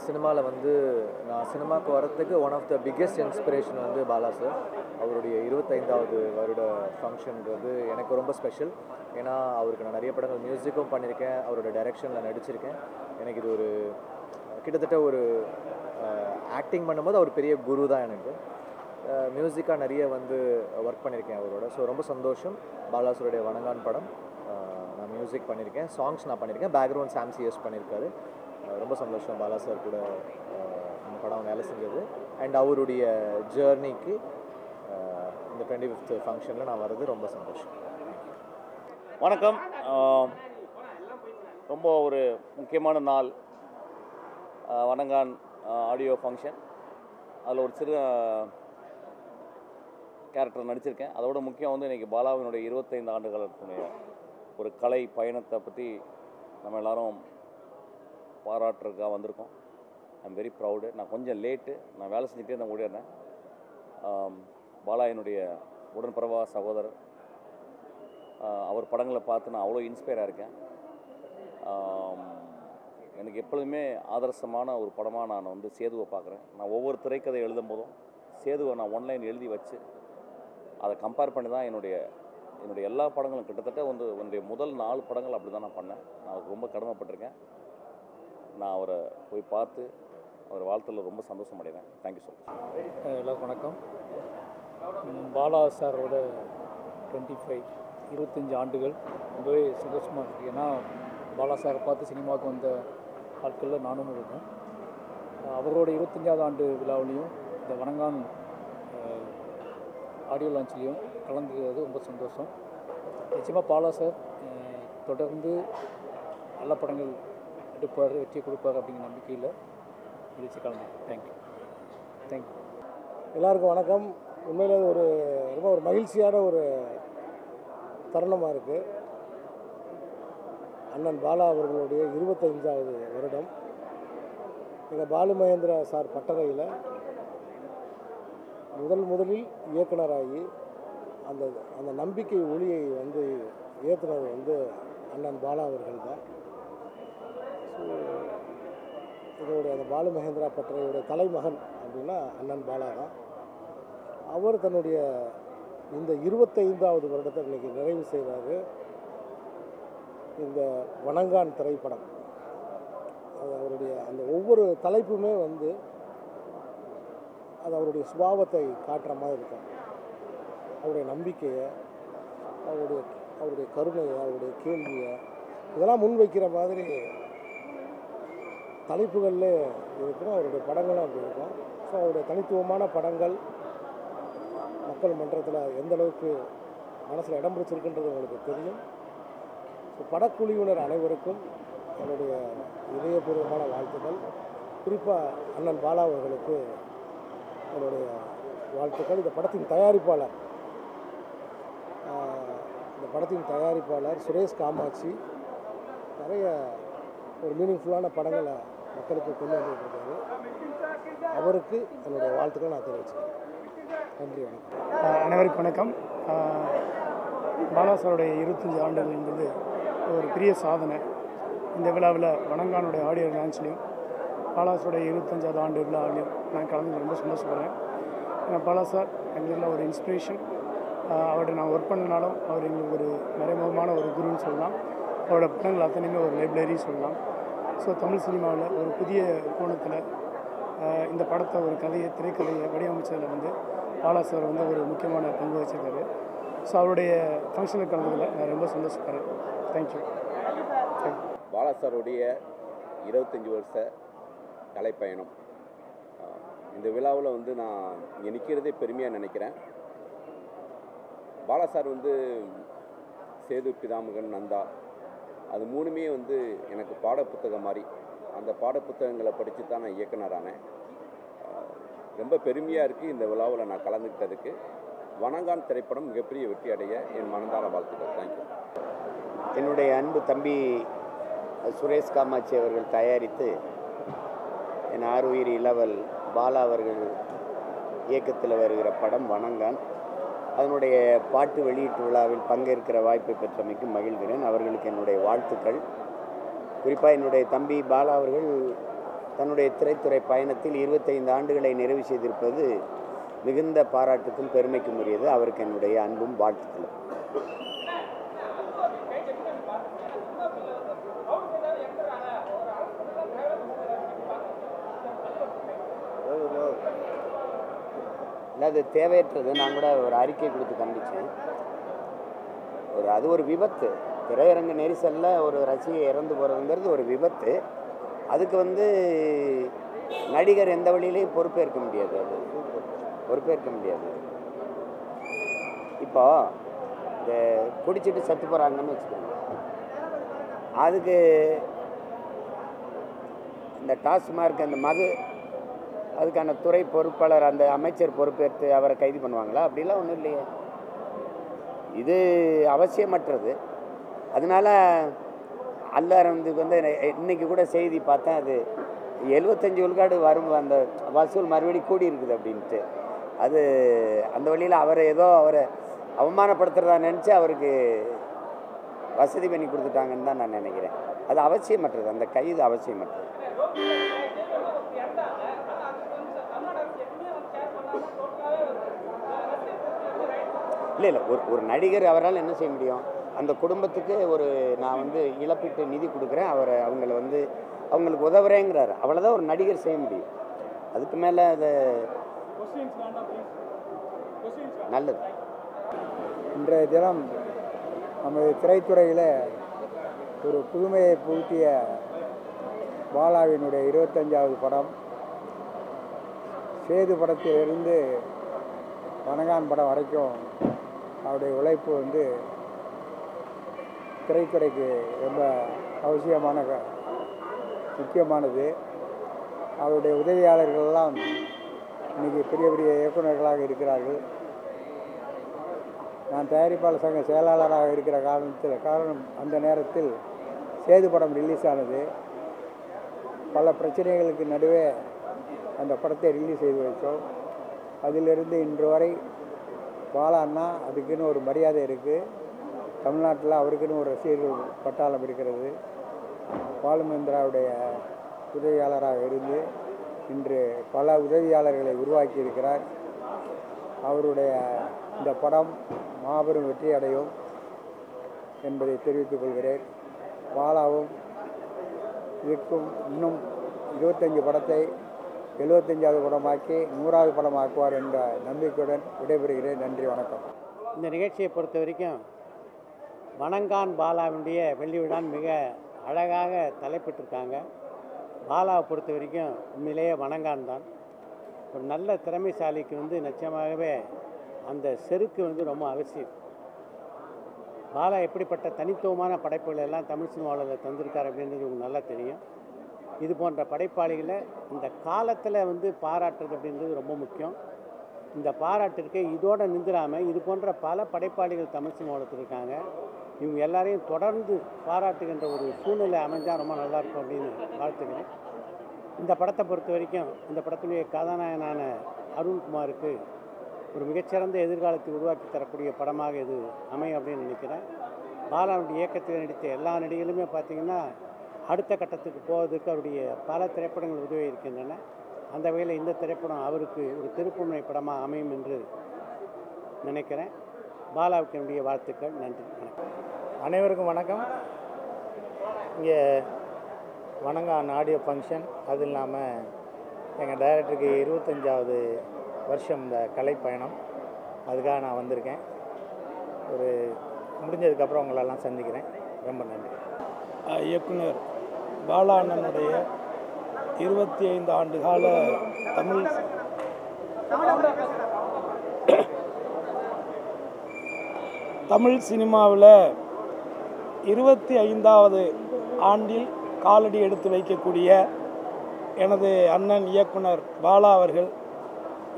சினிமாவில் வந்து நான் சினிமாவுக்கு வரத்துக்கு one of the biggest inspiration வந்து பாலா சார். அவருடைய 25வது வருட ஃபங்க்ஷன்றது எனக்கு ரொம்ப ஸ்பெஷல். ஏன்னா அவருக்கு நான் நிறைய படங்கள் மியூசிக்கும் பண்ணியிருக்கேன், அவரோட டைரெக்ஷனில் நடிச்சிருக்கேன். எனக்கு இது ஒரு கிட்டத்தட்ட ஒரு ஆக்டிங் பண்ணும்போது அவர் பெரிய குரு தான் எனக்கு. மியூசிக்காக நிறைய வந்து ஒர்க் பண்ணியிருக்கேன் அவரோட. ஸோ ரொம்ப சந்தோஷம். பாலா சாருடைய வணங்கான் படம் நான் மியூசிக் பண்ணியிருக்கேன், சாங்ஸ் நான் பண்ணியிருக்கேன், பேக்ரவுண்ட் சாம் சிஎஸ் பண்ணியிருக்காரு. ரொம்ப சந்தோஷம் பாலா சார் கூட இந்த படம் வேலை செஞ்சது. அண்ட் அவருடைய ஜேர்னிக்கு இந்த 25th ஃபங்க்ஷனில் நான் வர்றது ரொம்ப சந்தோஷம். வணக்கம். ரொம்ப ஒரு முக்கியமான நாள், வணங்கான் ஆடியோ ஃபங்க்ஷன். அதில் ஒரு சிறு கேரக்டர் நடிச்சிருக்கேன். அதோட முக்கியம் வந்து இன்றைக்கி பாலாவினுடைய 25 ஆண்டுகளுடைய ஒரு கலை பயணத்தை பற்றி நம்ம எல்லோரும் பாராட்டுறதுக்காக வந்திருக்கோம். I'm very proud. நான் கொஞ்சம் லேட்டு, நான் வேலை செஞ்சுட்டே நான் ஓடிடுறேன். பாலா என்னுடைய உடன்பிறவா சகோதரர். அவர் படங்களை பார்த்து நான் அவ்வளோ இன்ஸ்பயராக இருக்கேன். எனக்கு எப்பொழுதுமே ஆதர்சமான ஒரு படமாக நான் வந்து சேதுவை பார்க்குறேன். நான் ஒவ்வொரு திரைக்கதை எழுதும் போதும் சேதுவை நான் ஒன்லைன் எழுதி வச்சு அதை கம்பேர் பண்ணி தான் என்னுடைய எல்லா படங்களும் கிட்டத்தட்ட வந்து என்னுடைய முதல் 4 படங்கள் அப்படி தான் நான் பண்ணேன். நான் அவருக்கு ரொம்ப கடமைப்பட்டிருக்கேன். நான் அவரை போய் பார்த்து அவர் வாழ்த்துல ரொம்ப சந்தோஷம் அடைகிறேன். Thank you so much. எல்லாருக்கும் வணக்கம். பாலா சாரோட 25 ஆண்டுகள் ரொம்பவே சந்தோஷமாக இருக்குது. ஏன்னா பாலா சாரை பார்த்து சினிமாவுக்கு வந்த ஆட்களில் நானும் இருக்கேன். அவரோட 25வது ஆண்டு விழாவிலையும் இந்த வணங்கான் ஆடியோ லான்ச்லேயும் கலந்துக்கிறது ரொம்ப சந்தோஷம். நிச்சயமாக பாலா சார் தொடர்ந்து நல்ல படங்கள் எடுப்பார், வெற்றி கொடுப்பார் அப்படிங்கிற நம்பிக்கையில் நிகழ்ச்சி கலந்து. தேங்க்யூ. எல்லாருக்கும் வணக்கம். உண்மையில் ஒரு ரொம்ப ஒரு மகிழ்ச்சியான ஒரு தருணமாக இருக்குது. அண்ணன் பாலா அவர்களுடைய 25வது வருடம். எங்கள் பாலு மகேந்திரா சார் பட்டறையில் முதலில் இயக்குனராகி அந்த நம்பிக்கை ஒளியை வந்து ஏற்றுனது வந்து அண்ணன் பாலா அவர்கள் தான். ஸோ இதோடைய அந்த பாலு மகேந்திரா பட்டறையுடைய தலைமகன் அப்படின்னா அண்ணன் பாலா தான். அவர் தன்னுடைய இந்த 25வது வருடத்தை இன்றைக்கி நிறைவு செய்கிறாரு. இந்த வணங்கான் திரைப்படம் அது அவருடைய அந்த ஒவ்வொரு தலைப்புமே வந்து அது அவருடைய சுபாவத்தை காட்டுற மாதிரி இருக்கும். அவருடைய நம்பிக்கையை, அவருடைய கருணையை, அவருடைய கேள்வியை இதெல்லாம் முன்வைக்கிற மாதிரி தலைப்புகளில் இருக்கும். அவருடைய படங்களும் அப்படி இருக்கும். ஸோ அவருடைய தனித்துவமான படங்கள் மக்கள் மன்றத்தில் எந்த அளவுக்கு மனசில் இடம் பிடிச்சிருக்குன்றது உங்களுக்கு தெரியும். ஸோ படக்குழுவினர் அனைவருக்கும் என்னுடைய இதயபூர்வமான வாழ்த்துக்கள். குறிப்பாக அண்ணன் பாலா அவர்களுக்கு என்னுடைய வாழ்த்துக்கள். இந்த படத்தின் தயாரிப்பாளர் சுரேஷ் காமாட்சி நிறைய ஒரு மீனிங்ஃபுல்லான படங்களை மக்களுக்கு கொண்டு வந்துருக்காரு. அவருக்கு என்னுடைய வாழ்த்துக்களை நான் தெரிவிச்சுக்கிறேன். நன்றி, வணக்கம். அனைவருக்கும் வணக்கம். பாலா சாருடைய 25 ஆண்டுகள் என்பது ஒரு பெரிய சாதனை. இந்த விழாவில் வணங்கானுடைய ஆடியோ லான்ச்லேயும் பாலாசருடைய 25வது ஆண்டு விழாவிலையும் நான் கலந்து ரொம்ப சந்தோஷப்படுறேன். ஏன்னா பாலா சார் எங்களுக்கு ஒரு இன்ஸ்பிரேஷன். அவர்கிட்ட நான் ஒர்க் பண்ணனாலும் அவர் எங்களுக்கு ஒரு மறைமுகமான ஒரு குருன்னு சொல்லலாம். அவரோட படங்கள் அத்தனையுமே ஒரு லைப்ரரி சொல்லலாம். ஸோ தமிழ் சினிமாவில் ஒரு புதிய கோணத்தில் இந்த படத்தை ஒரு திரைக்கதையை வடிவமைச்சதில் வந்து பாலா சார் வந்து ஒரு முக்கியமான பங்கு வச்சிருக்காரு. ஸோ அவருடைய ஃபங்க்ஷனுக்கு கலந்ததில் நான் ரொம்ப சந்தோஷப்படுறேன். தேங்க்யூ. பாலா சாருடைய 25 வருஷ கலைப்பயணம். இந்த விழாவில் வந்து நான் இங்கே நிற்கிறதே பெருமையாக நினைக்கிறேன். பாலா சார் வந்து சேது, பிதாமகன், நந்தா அது 3மே வந்து எனக்கு பாடப்புத்தகம் மாதிரி. அந்த பாடப்புத்தகங்களை படித்து தான் நான் இயக்குனரானேன். ரொம்ப பெருமையாக இருக்குது இந்த விழாவில் நான் கலந்துக்கிட்டதுக்கு. வணங்கான் திரைப்படம் மிகப்பெரிய வெற்றி அடைய என் மனதார வாழ்த்துக்கள். தேங்க்யூ. என்னுடைய அன்பு தம்பி சுரேஷ் காமாட்சி அவர்கள் தயாரித்து என் ஆறுயிர் இளவல் பாலா அவர்கள் இயக்கத்தில் வருகிற படம் வணங்கான். அதனுடைய பாட்டு வெளியீட்டு விழாவில் பங்கேற்கிற வாய்ப்பை பெற்றமைக்கு மகிழ்கிறேன். அவர்களுக்கு என்னுடைய வாழ்த்துக்கள். குறிப்பாக என்னுடைய தம்பி பாலா அவர்கள் தன்னுடைய திரைத்துறை பயணத்தில் 25 ஆண்டுகளை நிறைவு செய்திருப்பது மிகுந்த பாராட்டுக்கும் பெருமைக்கும் உரியது. அவருக்கு என்னுடைய அன்பும் வாழ்த்துக்களும். அது தேவையற்றது. நான் கூட ஒரு அறிக்கை கொடுத்து கண்டித்தேன். அது ஒரு விபத்து. திரையரங்கு நெரிசலில் ஒரு ரசிகை இறந்து போகிறதுங்கிறது ஒரு விபத்து. அதுக்கு நடிகர் எந்த வழியிலையும் பொறுப்பேற்க முடியாது. அது பொறுப்பேற்க முடியாது. இப்போ இந்த குடிச்சிட்டு செத்து போகிறாங்கன்னு வச்சுக்கோங்க, அதுக்கு இந்த டாஸ்மார்க் அந்த அதுக்கான துறை பொறுப்பாளர் அந்த அமைச்சர் பொறுப்பேற்று அவரை கைது பண்ணுவாங்களா? அப்படிலாம் ஒன்றும் இல்லையே. இது அவசியமற்றது. அதனால் அல்லாரந்துக்கு இன்னைக்கு கூட செய்தி பார்த்தேன், அது 75 விழுக்காடு வரும் அந்த வசூல் மறுபடியும் கூடி இருக்குது அப்படின்ட்டு. அது அந்த வழியில் அவரை அவமானப்படுத்துகிறதா நினச்சி அவருக்கு வசதி பண்ணி கொடுத்துட்டாங்கன்னு தான் நான் நினைக்கிறேன். அது அவசியமற்றது. அந்த கைது அவசியமற்றது. இல்லை ஒரு நடிகர் அவரால் என்ன செய்ய முடியும்? அந்த குடும்பத்துக்கு நான் இழப்பீட்டு நிதி கொடுக்குறேன், அவங்களுக்கு உதவுறேங்கிறாரு. அவ்வளோதான் ஒரு நடிகர் செய்ய முடியும். அதுக்கு மேலே அது நல்லது. இன்றைய தினம் நமது திரைத்துறையில் ஒரு புதுமையை புகுத்திய பாலாவினுடைய 25வது படம். சேது படத்திலிருந்து வணங்கான் படம் வரைக்கும் அவருடைய உழைப்பு திரைத்துறைக்கு ரொம்ப அவசியமான முக்கியமானது. அவருடைய உதவியாளர்களெல்லாம் இன்றைக்கி பெரிய பெரிய இயக்குநர்களாக இருக்கிறார்கள். நான் தயாரிப்பாளர் சங்க செயலாளராக இருக்கிற காரணம் அந்த நேரத்தில் சேது படம் ரிலீஸ் ஆனது. பல பிரச்சனைகளுக்கு நடுவே அந்த படத்தை ரிலீஸ் செய்து வைத்தோம். அதிலிருந்து இன்று வரை பாலா அண்ணா அதுக்குன்னு ஒரு மரியாதை இருக்குது. தமிழ்நாட்டில் அவருக்குன்னு ஒரு ரசிகர்கள் பட்டாளம் இருக்கிறது. பாலுமந்திராவுடைய உதவியாளராக இருந்து இன்று பல உதவியாளர்களை உருவாக்கி இருக்கிறார். அவருடைய இந்த படம் மாபெரும் வெற்றி அடையும் என்பதை தெரிவித்துக் கொள்கிறேன். பாலாவும் இதுக்கும் இன்னும் 25 படத்தை 75வது படமாக்கி 100வது படமாக்குவார் என்ற நம்பிக்கையுடன் விடைபெறுகிறேன். நன்றி, வணக்கம். இந்த நிகழ்ச்சியை பொறுத்த வரைக்கும் வணங்கான் பாலாவுடைய வெள்ளி விழான் மிக அழகாக தலைப்பிட்டிருக்காங்க. பாலாவை பொறுத்த வரைக்கும் உண்மையிலேயே வணங்கான் தான். ஒரு நல்ல திறமைசாலிக்கு நிச்சயமாகவே அந்த செருக்கு ரொம்ப அவசியம். பாலா எப்படிப்பட்ட தனித்துவமான படைப்புகள் எல்லாம் தமிழ் சினிமாவில் தந்திருக்கார் அப்படின்றது உங்களுக்கு நல்லா தெரியும். இது போன்ற படைப்பாளிகளை இந்த காலத்தில் பாராட்டுறது அப்படின்றது ரொம்ப முக்கியம். இந்த பாராட்டிற்கு இதோடு நின்றுடாமல் இது போன்ற பல படைப்பாளிகள் தமிழ் சினிமாவில் இருக்காங்க. இவங்க எல்லாரையும் தொடர்ந்து பாராட்டுகின்ற ஒரு சூழ்நிலை அமைஞ்சால் ரொம்ப நல்லாயிருக்கும் அப்படின்னு வாழ்த்துக்கிறேன். இந்த படத்தை பொறுத்த வரைக்கும் இந்த படத்துடைய கதாநாயகனான அருண்குமாருக்கு ஒரு மிகச்சிறந்த எதிர்காலத்தை உருவாக்கி தரக்கூடிய படமாக இது அமையும் அப்படின்னு நினைக்கிறேன். பாலாவுடைய இயக்கத்தில் நடித்த எல்லா நடிகளுமே பார்த்திங்கன்னா அடுத்த கட்டத்துக்கு போவதற்கு அவருடைய பல திரைப்படங்கள் உதவி இருக்கின்றன. அந்த வகையில் இந்த திரைப்படம் அவருக்கு ஒரு திருப்புமுனை படமாக அமையும் என்று நினைக்கிறேன். பாலாவுக்கு என்னுடைய வாழ்த்துக்கள். நன்றி, வணக்கம். அனைவருக்கும் வணக்கம். இங்கே வணங்கான் ஆடியோ ஃபங்க்ஷன், அது இல்லாமல் எங்கள் டைரக்டருக்கு 25வது வருஷம் இந்த கலை பயணம், அதுக்காக நான் வந்திருக்கேன். முடிஞ்சதுக்கப்புறம் உங்களெல்லாம் சந்திக்கிறேன். ரொம்ப நன்றி. இயக்குனர் பாலா அண்ணனுடைய 25 ஆண்டு கால தமிழ் சினிமாவில் 25வது ஆண்டில் காலடி எடுத்து வைக்கக்கூடிய எனது அண்ணன் இயக்குனர் பாலா அவர்கள்,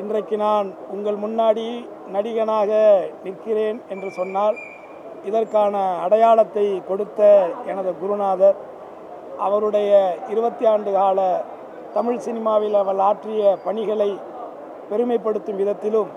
இன்றைக்கு நான் உங்கள் முன்னாடி நடிகனாக நிற்கிறேன் என்று சொன்னால் இதற்கான அடையாளத்தை கொடுத்த எனது குருநாதர், அவருடைய 20 ஆண்டு கால தமிழ் சினிமாவில் அவர் ஆற்றிய பணிகளை பெருமைப்படுத்தும் விதத்திலும்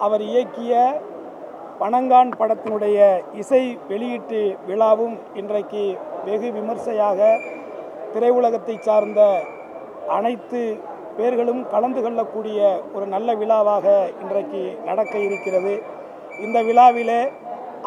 அவர் இயக்கிய வணங்கான் படத்தினுடைய இசை வெளியீட்டு விழாவும் இன்றைக்கு வெகு விமர்சையாக திரையுலகத்தை சார்ந்த அனைத்து பேர்களும் கலந்து கொள்ளக்கூடிய ஒரு நல்ல விழாவாக இன்றைக்கு நடக்க இருக்கிறது. இந்த விழாவிலே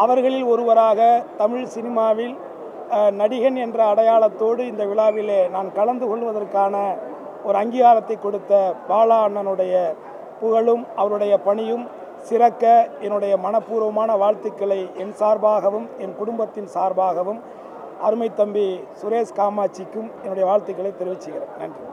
அவர்களில் ஒருவராக தமிழ் சினிமாவில் நடிகன் என்ற அடையாளத்தோடு இந்த விழாவிலே நான் கலந்து கொள்வதற்கான ஒரு அங்கீகாரத்தை கொடுத்த பாலா அண்ணனுடைய புகழும் அவருடைய பணியும் சிறக்க என்னுடைய மனப்பூர்வமான வாழ்த்துக்களை என் சார்பாகவும் என் குடும்பத்தின் சார்பாகவும் அருமை தம்பி சுரேஷ் காமாட்சிக்கும் என்னுடைய வாழ்த்துக்களை தெரிவிச்சுக்கிறேன். நன்றி.